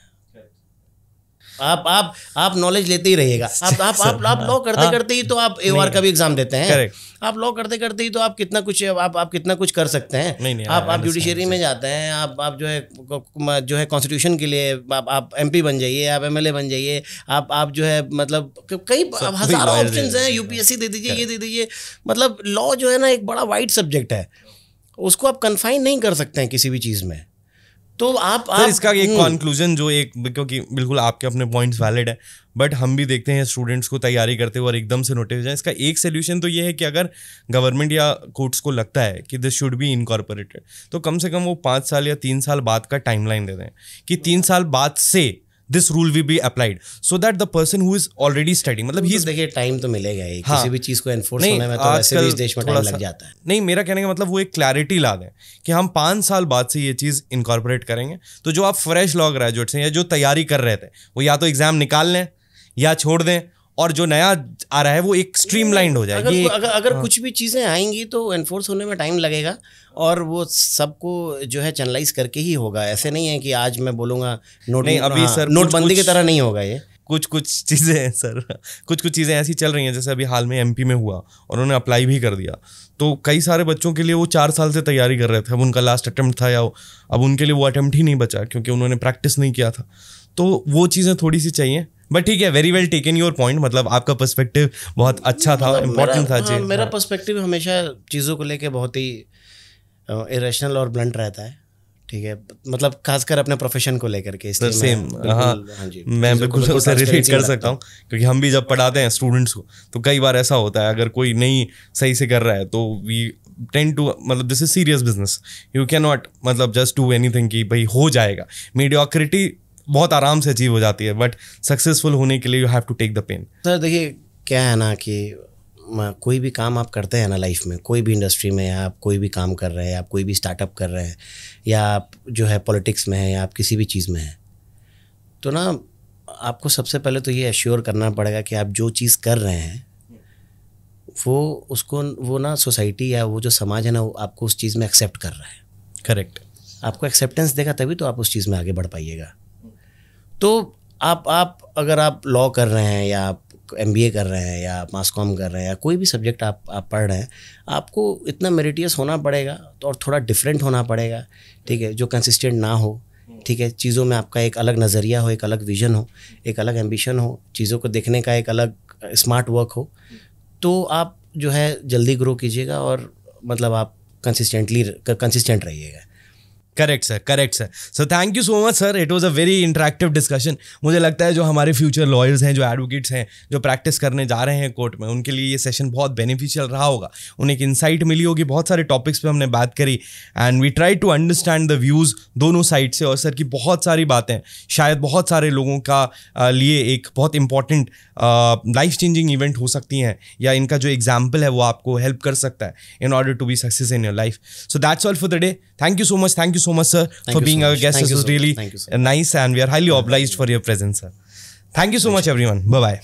आप नॉलेज लेते ही रहिएगा। आप लॉ करते करते ही तो आप AOR का भी एग्जाम देते हैं, आप लॉ करते करते ही तो आप कितना कुछ कर सकते हैं। आप जुडिशरी में जाते हैं, आप जो है कॉन्स्टिट्यूशन के लिए आप MP बन जाइए, आप MLA बन जाइए, आप जो है मतलब कई हजारों ऑप्शंस हैं, UPSC दे दीजिए, ये दे दीजिए। मतलब लॉ जो है ना एक बड़ा वाइड सब्जेक्ट है, उसको आप कन्फाइन नहीं कर सकते हैं किसी भी चीज़ में। तो आप इसका एक कंक्लूजन जो एक, क्योंकि बिल्कुल आपके अपने पॉइंट्स वैलिड है, बट हम भी देखते हैं स्टूडेंट्स को तैयारी करते हुए और एकदम से नोटिस हो जाए। इसका एक सोल्यूशन तो ये है कि अगर गवर्नमेंट या कोर्ट्स को लगता है कि दिस शुड बी इनकॉर्पोरेटेड, तो कम से कम वो 5 साल या 3 साल बाद का टाइमलाइन दे दें कि 3 साल बाद से this rule will be applied, so that the person who is already studying, मतलब ही देखिए टाइम तो मिलेगा ही, किसी भी चीज को एनफोर्स होने में तो वैसे भी इस देश में टाइम लग जाता है। नहीं, मेरा कहने का मतलब वो एक क्लैरिटी ला दें कि हम 5 साल बाद से ये चीज इनकॉर्पोरेट करेंगे, तो जो आप फ्रेश लॉ ग्रेजुएट्स हैं या जो तैयारी कर रहे थे वो या तो एग्जाम निकाल लें या छोड़ दें, और जो नया आ रहा है वो एक स्ट्रीमलाइंड हो जाएगी। अगर कुछ भी चीज़ें आएंगी तो एनफोर्स होने में टाइम लगेगा, और वो सबको जो है चैनलाइज करके ही होगा। ऐसे नहीं है कि आज मैं बोलूँगा नोटबंदी की तरह नहीं होगा ये। कुछ चीज़ें हैं सर, कुछ चीज़ें ऐसी चल रही हैं, जैसे अभी हाल में MP में हुआ और उन्होंने अप्लाई भी कर दिया, तो कई सारे बच्चों के लिए वो 4 साल से तैयारी कर रहे थे, अब उनका लास्ट अटेम्प्ट था, या अब उनके लिए वो अटेम्प्ट ही नहीं बचा क्योंकि उन्होंने प्रैक्टिस नहीं किया था। तो वो चीज़ें थोड़ी सी चाहिए, बट ठीक है, very well taken your point. मतलब आपका पर्सपेक्टिव बहुत अच्छा था, इम्पोर्टेंट था जी। मेरा पर्सपेक्टिव हमेशा चीज़ों को लेके बहुत ही इरेशनल और ब्लंट रहता है, ठीक है, मतलब खासकर अपने प्रोफेशन को लेकर के। इसलिए सेम, मैं बिल्कुल उसे रिलेट कर सकता हूँ, क्योंकि हम भी जब पढ़ाते हैं स्टूडेंट्स को तो कई बार ऐसा होता है, अगर कोई नहीं सही से कर रहा है तो वी टेंड टू, मतलब this is serious business, you can not मतलब जस्ट डू एनीथिंग कि भाई हो जाएगा। मीडियोक्रिटी बहुत आराम से अचीव हो जाती है, बट सक्सेसफुल होने के लिए you have to take the pain. Sir देखिए क्या है ना कि कोई भी काम आप करते हैं ना लाइफ में, कोई भी इंडस्ट्री में, या आप कोई भी काम कर रहे हैं, आप कोई भी स्टार्टअप कर रहे हैं, या आप जो है पॉलिटिक्स में हैं, या आप किसी भी चीज़ में हैं, तो ना आपको सबसे पहले तो ये एश्योर करना पड़ेगा कि आप जो चीज़ कर रहे हैं, वो उसको वो ना सोसाइटी या वो जो समाज है ना, वो आपको उस चीज़ में एक्सेप्ट कर रहा है। करेक्ट। आपको एक्सेप्टेंस देगा तभी तो आप उस चीज़ में आगे बढ़ पाइएगा। तो आप अगर आप लॉ कर रहे हैं या आप MBA कर रहे हैं या आप मास कॉम कर रहे हैं या कोई भी सब्जेक्ट आप पढ़ रहे हैं, आपको इतना मेरिटियस होना पड़ेगा तो और थोड़ा डिफरेंट होना पड़ेगा, ठीक है, जो कंसिस्टेंट ना हो, ठीक है, चीज़ों में आपका एक अलग नज़रिया हो, एक अलग विजन हो, एक अलग एम्बिशन हो, चीज़ों को देखने का एक अलग स्मार्ट वर्क हो, तो आप जो है जल्दी ग्रो कीजिएगा और मतलब आप कंसिस्टेंट रहिएगा। Correct sir. So thank you so much sir, it was a very interactive discussion. मुझे लगता है जो हमारे फ्यूचर लॉयर्स हैं, जो एडवोकेट्स हैं, जो प्रैक्टिस करने जा रहे हैं कोर्ट में, उनके लिए ये सेशन बहुत बेनिफिशियल रहा होगा। उन्हें एक इंसाइट मिली होगी। बहुत सारे टॉपिक्स पे हमने बात करी and we try to understand the views दोनों साइड से। और सर की बहुत सारी बातें शायद बहुत सारे लोगों का लिए एक बहुत इंपॉर्टेंट लाइफ चेंजिंग इवेंट हो सकती हैं, या इनका जो एग्जाम्पल है वो आपको हेल्प कर सकता है in order to be success in your life. So that's all for the day. Thank you so much, sir, for being our guest. This was really nice, and we are highly obliged for your presence, sir. Thank you so much, everyone. Bye-bye.